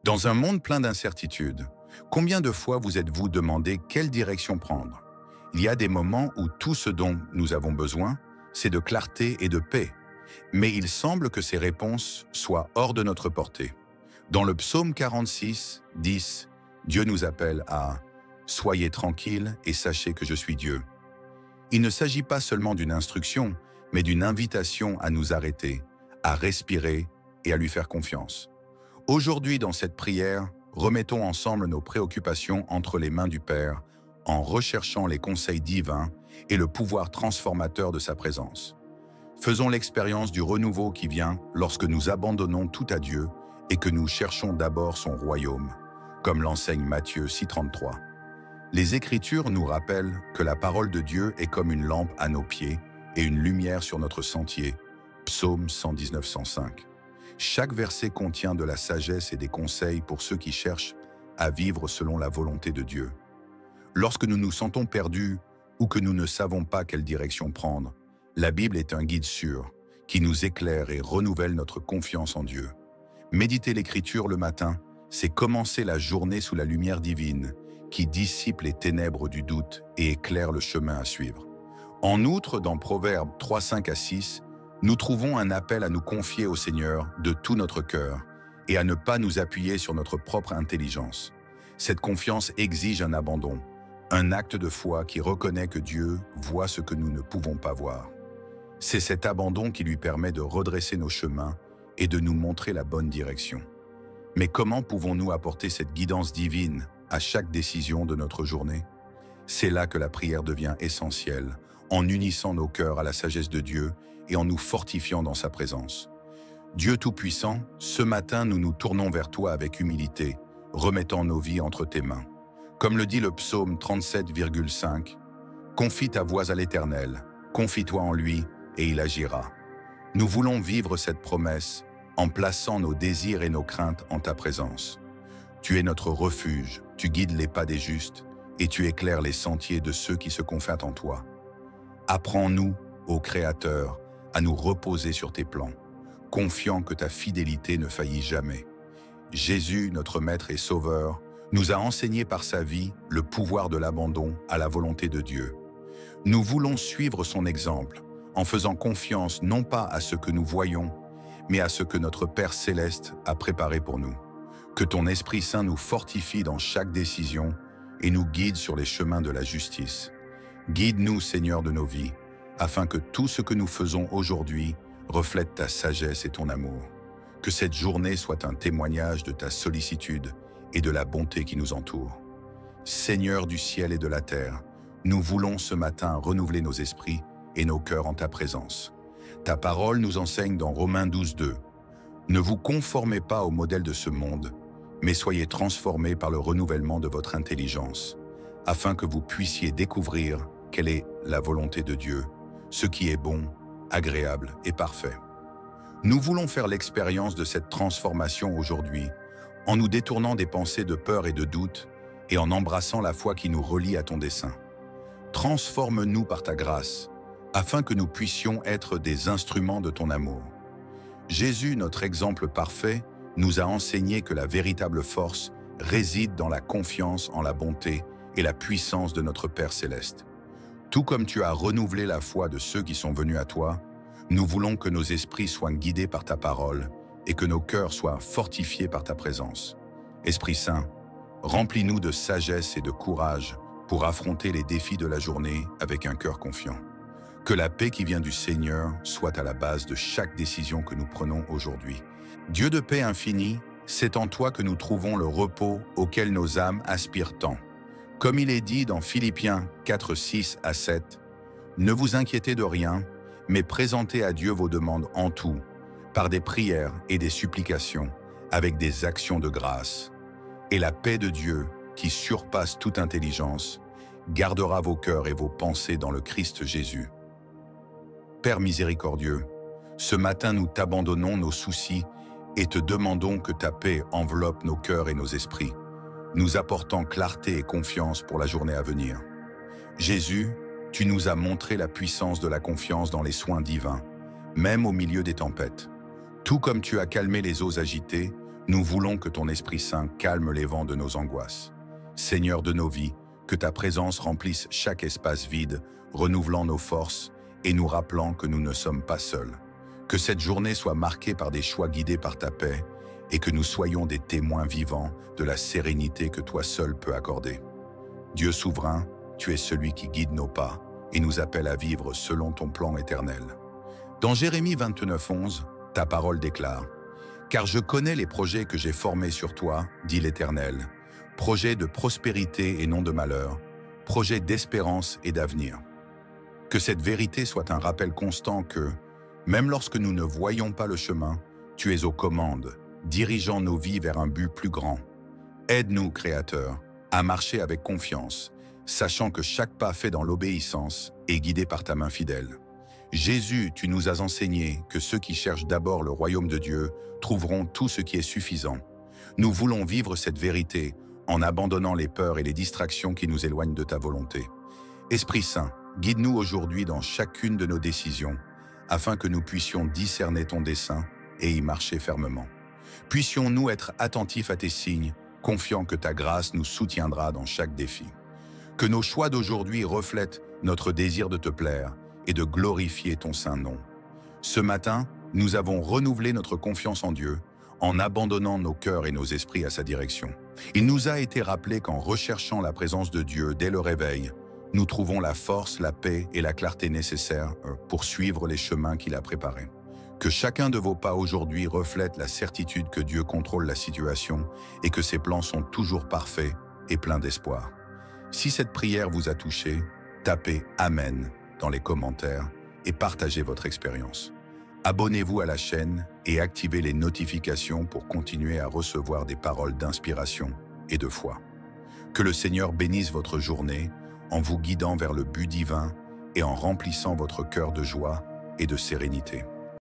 Dans un monde plein d'incertitudes, combien de fois vous êtes-vous demandé quelle direction prendre? Il y a des moments où tout ce dont nous avons besoin, c'est de clarté et de paix. Mais il semble que ces réponses soient hors de notre portée. Dans le psaume 46, 10, Dieu nous appelle à « Soyez tranquilles et sachez que je suis Dieu ». Il ne s'agit pas seulement d'une instruction, mais d'une invitation à nous arrêter, à respirer et à lui faire confiance. Aujourd'hui, dans cette prière, remettons ensemble nos préoccupations entre les mains du Père, en recherchant les conseils divins et le pouvoir transformateur de sa présence. Faisons l'expérience du renouveau qui vient lorsque nous abandonnons tout à Dieu et que nous cherchons d'abord son royaume, comme l'enseigne Matthieu 6,33. Les Écritures nous rappellent que la parole de Dieu est comme une lampe à nos pieds et une lumière sur notre sentier. Psaume 119, 105. Chaque verset contient de la sagesse et des conseils pour ceux qui cherchent à vivre selon la volonté de Dieu. Lorsque nous nous sentons perdus ou que nous ne savons pas quelle direction prendre, la Bible est un guide sûr qui nous éclaire et renouvelle notre confiance en Dieu. Méditer l'Écriture le matin, c'est commencer la journée sous la lumière divine qui dissipe les ténèbres du doute et éclaire le chemin à suivre. En outre, dans Proverbes 3, 5 à 6, nous trouvons un appel à nous confier au Seigneur de tout notre cœur et à ne pas nous appuyer sur notre propre intelligence. Cette confiance exige un abandon, un acte de foi qui reconnaît que Dieu voit ce que nous ne pouvons pas voir. C'est cet abandon qui lui permet de redresser nos chemins et de nous montrer la bonne direction. Mais comment pouvons-nous apporter cette guidance divine à chaque décision de notre journée? C'est là que la prière devient essentielle, en unissant nos cœurs à la sagesse de Dieu et en nous fortifiant dans sa présence. Dieu Tout-Puissant, ce matin nous nous tournons vers toi avec humilité, remettant nos vies entre tes mains. Comme le dit le psaume 37,5, « Confie ta voix à l'Éternel, confie-toi en lui et il agira ». Nous voulons vivre cette promesse en plaçant nos désirs et nos craintes en ta présence. Tu es notre refuge, tu guides les pas des justes et tu éclaires les sentiers de ceux qui se confient en toi. Apprends-nous, ô Créateur, à nous reposer sur tes plans, confiant que ta fidélité ne faillit jamais. Jésus, notre Maître et Sauveur, nous a enseigné par sa vie le pouvoir de l'abandon à la volonté de Dieu. Nous voulons suivre son exemple, en faisant confiance non pas à ce que nous voyons, mais à ce que notre Père Céleste a préparé pour nous. Que ton Esprit Saint nous fortifie dans chaque décision et nous guide sur les chemins de la justice. Guide-nous, Seigneur de nos vies, afin que tout ce que nous faisons aujourd'hui reflète ta sagesse et ton amour. Que cette journée soit un témoignage de ta sollicitude et de la bonté qui nous entoure. Seigneur du ciel et de la terre, nous voulons ce matin renouveler nos esprits et nos cœurs en ta présence. Ta parole nous enseigne dans Romains 12, 2. Ne vous conformez pas au modèle de ce monde, mais soyez transformés par le renouvellement de votre intelligence, afin que vous puissiez découvrir quelle est la volonté de Dieu, ce qui est bon, agréable et parfait. Nous voulons faire l'expérience de cette transformation aujourd'hui, en nous détournant des pensées de peur et de doute, et en embrassant la foi qui nous relie à ton dessein. Transforme-nous par ta grâce, afin que nous puissions être des instruments de ton amour. Jésus, notre exemple parfait, nous a enseigné que la véritable force réside dans la confiance en la bonté et la puissance de notre Père Céleste. Tout comme tu as renouvelé la foi de ceux qui sont venus à toi, nous voulons que nos esprits soient guidés par ta parole et que nos cœurs soient fortifiés par ta présence. Esprit Saint, remplis-nous de sagesse et de courage pour affronter les défis de la journée avec un cœur confiant. Que la paix qui vient du Seigneur soit à la base de chaque décision que nous prenons aujourd'hui. Dieu de paix infinie, c'est en toi que nous trouvons le repos auquel nos âmes aspirent tant. Comme il est dit dans Philippiens 4, 6 à 7, « Ne vous inquiétez de rien, mais présentez à Dieu vos demandes en tout, par des prières et des supplications, avec des actions de grâce. Et la paix de Dieu, qui surpasse toute intelligence, gardera vos cœurs et vos pensées dans le Christ Jésus. » Père miséricordieux, ce matin nous t'abandonnons nos soucis et te demandons que ta paix enveloppe nos cœurs et nos esprits, nous apportant clarté et confiance pour la journée à venir. Jésus, tu nous as montré la puissance de la confiance dans les soins divins, même au milieu des tempêtes. Tout comme tu as calmé les eaux agitées, Nous voulons que ton Esprit Saint calme les vents de nos angoisses. Seigneur de nos vies, que ta présence remplisse chaque espace vide, renouvelant nos forces et nous rappelant que nous ne sommes pas seuls. Que cette journée soit marquée par des choix guidés par ta paix et que nous soyons des témoins vivants de la sérénité que toi seul peux accorder. Dieu souverain, tu es celui qui guide nos pas et nous appelle à vivre selon ton plan éternel. Dans Jérémie 29:11, ta parole déclare « Car je connais les projets que j'ai formés sur toi, dit l'Éternel, projets de prospérité et non de malheur, projets d'espérance et d'avenir. » Que cette vérité soit un rappel constant que, même lorsque nous ne voyons pas le chemin, tu es aux commandes, dirigeant nos vies vers un but plus grand. Aide-nous, Créateur, à marcher avec confiance, sachant que chaque pas fait dans l'obéissance est guidé par ta main fidèle. Jésus, tu nous as enseigné que ceux qui cherchent d'abord le royaume de Dieu trouveront tout ce qui est suffisant. Nous voulons vivre cette vérité en abandonnant les peurs et les distractions qui nous éloignent de ta volonté. Esprit Saint, guide-nous aujourd'hui dans chacune de nos décisions, afin que nous puissions discerner ton dessein et y marcher fermement. Puissions-nous être attentifs à tes signes, confiants que ta grâce nous soutiendra dans chaque défi. Que nos choix d'aujourd'hui reflètent notre désir de te plaire et de glorifier ton saint nom. Ce matin, nous avons renouvelé notre confiance en Dieu en abandonnant nos cœurs et nos esprits à sa direction. Il nous a été rappelé qu'en recherchant la présence de Dieu dès le réveil, nous trouvons la force, la paix et la clarté nécessaires pour suivre les chemins qu'il a préparés. Que chacun de vos pas aujourd'hui reflète la certitude que Dieu contrôle la situation et que ses plans sont toujours parfaits et pleins d'espoir. Si cette prière vous a touché, tapez « Amen » dans les commentaires et partagez votre expérience. Abonnez-vous à la chaîne et activez les notifications pour continuer à recevoir des paroles d'inspiration et de foi. Que le Seigneur bénisse votre journée en vous guidant vers le but divin et en remplissant votre cœur de joie et de sérénité.